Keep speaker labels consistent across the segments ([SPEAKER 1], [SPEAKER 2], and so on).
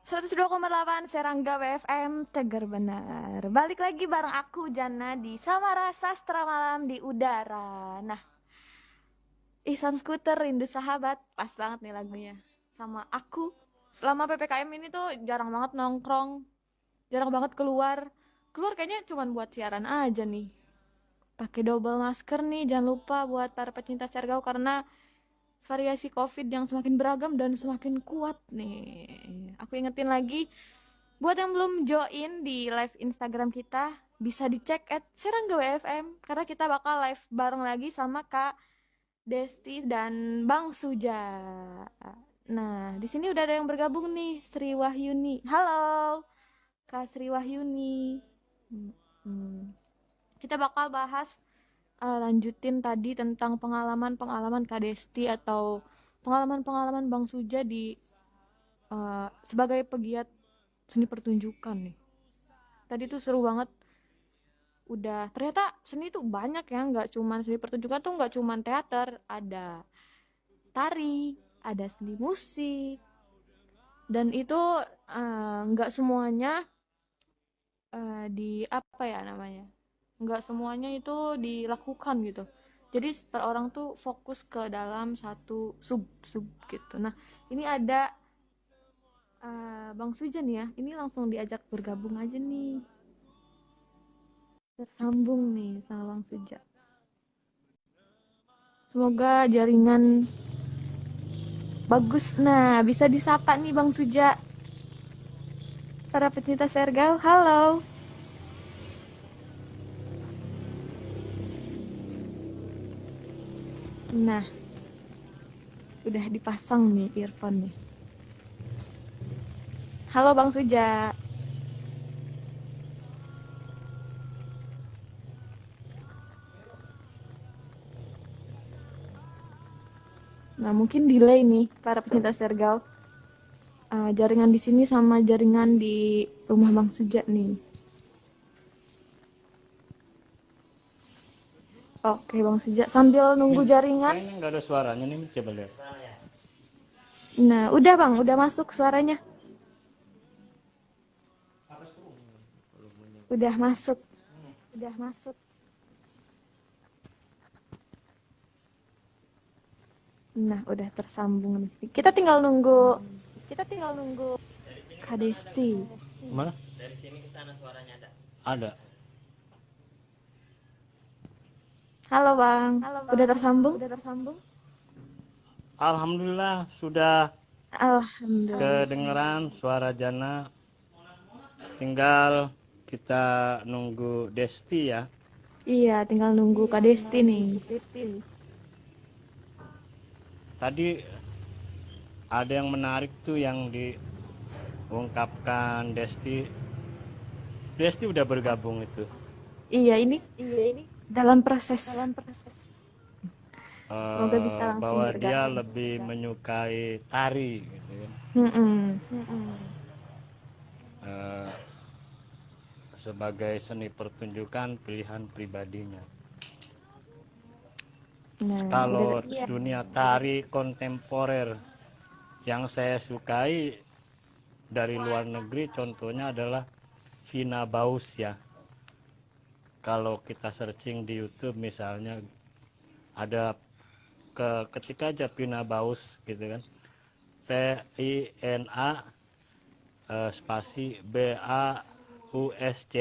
[SPEAKER 1] 102,8 Serangga WFM Tegar Benar. Balik lagi bareng aku Jana di Samara Sastra Malam di Udara. Nah, Ihsan Skuter Rindu Sahabat, pas banget nih lagunya. Sama aku selama PPKM ini tuh jarang banget nongkrong, jarang banget keluar. Keluar kayaknya cuma buat siaran aja nih. Pakai double masker nih, jangan lupa buat para pecinta Sergau karena variasi COVID yang semakin beragam dan semakin kuat nih. Aku ingetin lagi, buat yang belum join di live Instagram kita, bisa dicek at Serangga WFM karena kita bakal live bareng lagi sama Kak Desti dan Bang Suja. Nah, di sini udah ada yang bergabung nih, Sri Wahyuni. Halo, Kak Sri Wahyuni. Hmm. Kita bakal bahas lanjutin tadi tentang pengalaman-pengalaman Kak Desti atau pengalaman-pengalaman Bang Suja di sebagai pegiat seni pertunjukan nih. Tadi tuh seru banget. Udah ternyata seni tuh banyak ya, nggak cuman seni pertunjukan tuh nggak cuman teater, ada tari, ada seni musik, dan itu nggak semuanya di apa ya namanya, nggak semuanya itu dilakukan gitu. Jadi per orang tuh fokus ke dalam satu sub sub gitu. Nah, ini ada Bang Sujan ya, ini langsung diajak bergabung aja nih, tersambung nih sama Bang Suja. Semoga jaringan bagus. Nah, bisa disapa nih Bang Suja. Para pecinta Sergal, halo. Nah, udah dipasang nih earphone nih. Halo Bang Suja. Nah, mungkin delay nih para pecinta Sergal. Jaringan di sini sama jaringan di rumah Bang Suja nih. Oke Bang Suja, sambil nunggu jaringan.
[SPEAKER 2] Kayaknya nggak ada suaranya nih, coba lihat.
[SPEAKER 1] Nah, udah Bang, udah masuk suaranya. Udah masuk. Udah masuk. Nah, udah tersambung nih. Kita tinggal nunggu Kak Desti.
[SPEAKER 2] Mana? Dari sini ke sana suaranya ada.
[SPEAKER 1] Halo Bang, udah tersambung?
[SPEAKER 2] Alhamdulillah sudah
[SPEAKER 1] Alhamdulillah.
[SPEAKER 2] kedengeran suara Jana. Tinggal kita nunggu Desti ya.
[SPEAKER 1] Iya, tinggal nunggu Kak Desti nih.
[SPEAKER 2] Tadi ada yang menarik tuh yang diungkapkan Desti. Desti udah bergabung itu.
[SPEAKER 1] Iya, ini dalam proses. Semoga bisa langsung
[SPEAKER 2] Bahwa dia
[SPEAKER 1] bergabung.
[SPEAKER 2] lebih menyukai tari gitu ya. Eh, sebagai seni pertunjukan pilihan pribadinya.
[SPEAKER 1] Nah,
[SPEAKER 2] Kalau
[SPEAKER 1] iya.
[SPEAKER 2] dunia tari kontemporer yang saya sukai dari luar negeri contohnya adalah Vina Baus ya. Kalau kita searching di YouTube misalnya ada ketika aja Vina Baus gitu kan, Vina spasi BAUSCH,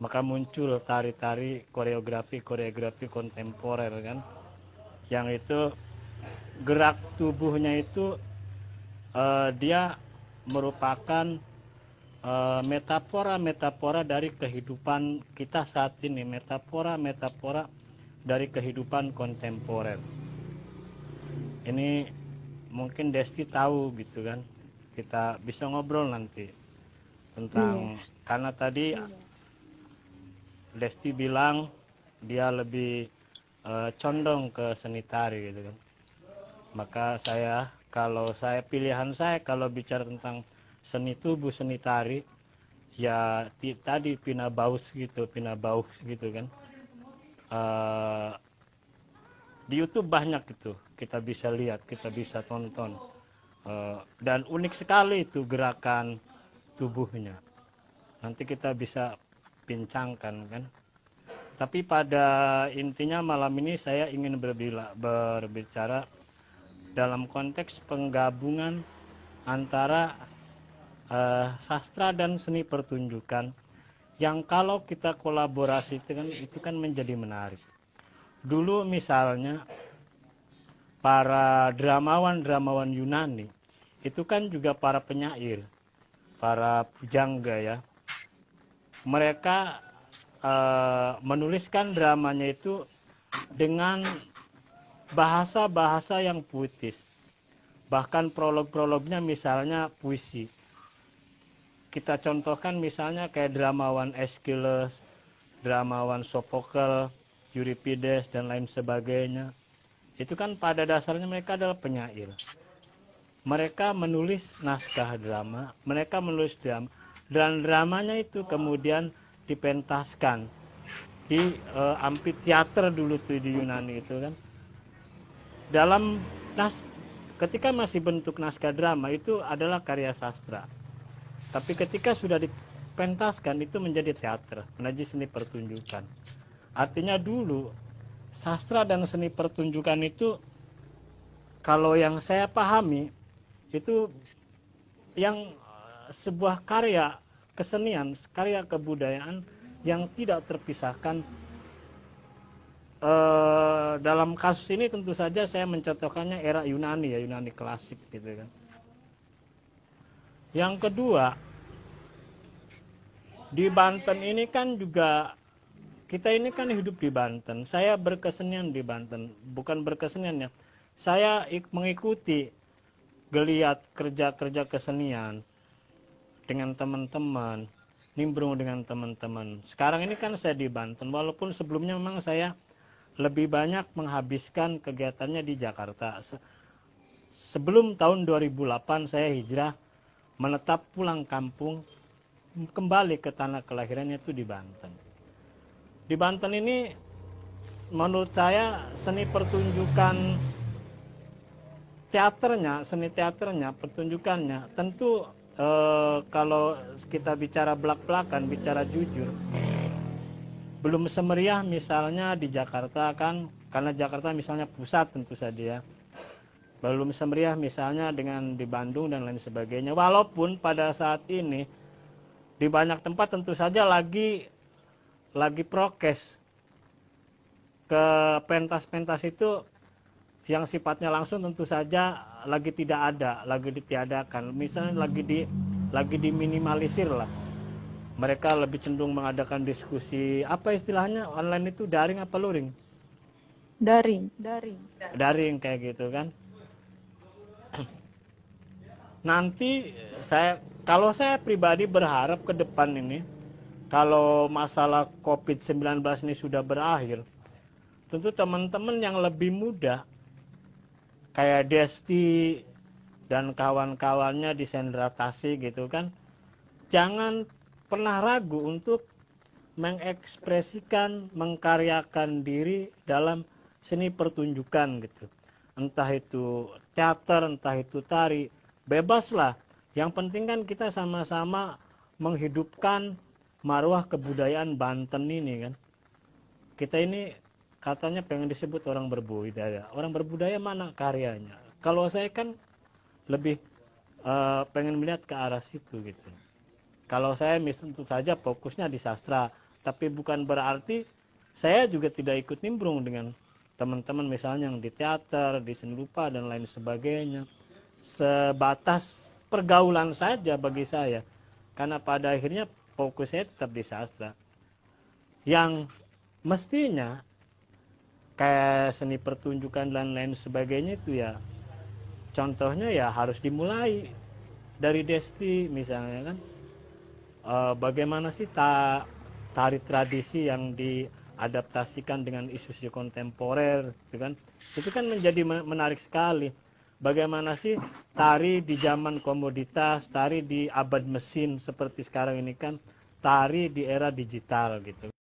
[SPEAKER 2] maka muncul tari-tari koreografi kontemporer kan, yang itu gerak tubuhnya itu dia merupakan metafora dari kehidupan kita saat ini, metafora dari kehidupan kontemporer. Ini mungkin Desti tahu gitu kan, kita bisa ngobrol nanti tentang karena tadi Desti bilang dia lebih condong ke seni tari gitu kan. Maka pilihan saya kalau bicara tentang seni tubuh, seni tari, ya tadi Pina Bausch gitu kan. Di YouTube banyak gitu, kita bisa lihat, kita bisa tonton. Dan unik sekali itu gerakan tubuhnya. Nanti kita bisa bincangkan kan. Tapi pada intinya malam ini saya ingin berbicara dalam konteks penggabungan antara sastra dan seni pertunjukan yang kalau kita kolaborasi itu kan menjadi menarik. Dulu misalnya para dramawan Yunani itu kan juga para penyair, para pujangga ya. Mereka menuliskan dramanya itu dengan bahasa-bahasa yang puitis. Bahkan prolog-prolognya misalnya puisi. Kita contohkan misalnya kayak dramawan Aeschylus, dramawan Sophocles, Euripides, dan lain sebagainya. Itu kan pada dasarnya mereka adalah penyair. Mereka menulis naskah drama, mereka menulis drama. Dan dramanya itu kemudian dipentaskan di amfiteater dulu tuh di Yunani itu kan. Ketika masih bentuk naskah drama itu adalah karya sastra. Tapi ketika sudah dipentaskan itu menjadi teater, menjadi seni pertunjukan. Artinya dulu sastra dan seni pertunjukan itu kalau yang saya pahami itu yang sebuah karya kesenian, karya kebudayaan yang tidak terpisahkan. Dalam kasus ini tentu saja saya mencontohkannya era Yunani ya, Yunani klasik gitu kan. Yang kedua, di Banten ini kan juga kita ini kan hidup di Banten. Saya berkesenian di Banten, bukan berkesenian ya. Saya mengikuti geliat kerja-kerja kesenian dengan teman-teman, nimbrung dengan teman-teman. Sekarang ini kan saya di Banten, walaupun sebelumnya memang saya lebih banyak menghabiskan kegiatannya di Jakarta. Sebelum tahun 2008 saya hijrah, menetap pulang kampung, kembali ke tanah kelahirannya itu di Banten. Di Banten ini menurut saya seni pertunjukan teaternya, seni teaternya, pertunjukannya tentu kalau kita bicara belak-belakan, bicara jujur, belum semeriah misalnya di Jakarta kan, karena Jakarta misalnya pusat tentu saja ya. Belum semeriah misalnya dengan di Bandung dan lain sebagainya. Walaupun pada saat ini di banyak tempat tentu saja lagi prokes ke pentas-pentas itu yang sifatnya langsung tentu saja lagi tidak ada, lagi ditiadakan. Misalnya lagi diminimalisir lah. Mereka lebih cenderung mengadakan diskusi, apa istilahnya online itu, daring apa luring? Daring kayak gitu kan. Nanti kalau saya pribadi berharap ke depan ini, kalau masalah COVID-19 ini sudah berakhir, tentu teman-teman yang lebih muda kayak Desti dan kawan-kawannya di Sendratasi gitu kan, jangan pernah ragu untuk mengekspresikan, mengkaryakan diri dalam seni pertunjukan gitu. Entah itu teater, entah itu tari, bebaslah. Yang penting kan kita sama-sama menghidupkan marwah kebudayaan Banten ini kan. Kita ini katanya pengen disebut orang berbudaya. Orang berbudaya mana karyanya? Kalau saya kan lebih pengen melihat ke arah situ gitu. Kalau saya tentu saja fokusnya di sastra, tapi bukan berarti saya juga tidak ikut nimbrung dengan teman-teman misalnya yang di teater, di seni rupa dan lain sebagainya. Sebatas pergaulan saja bagi saya. Karena pada akhirnya fokusnya tetap di sastra. Yang mestinya kayak seni pertunjukan dan lain sebagainya itu ya, contohnya ya harus dimulai dari Desti misalnya kan. Bagaimana sih tari tradisi yang diadaptasikan dengan isu-isu kontemporer itu kan menjadi menarik sekali. Bagaimana sih tari di zaman komoditas, tari di abad mesin seperti sekarang ini kan, tari di era digital gitu.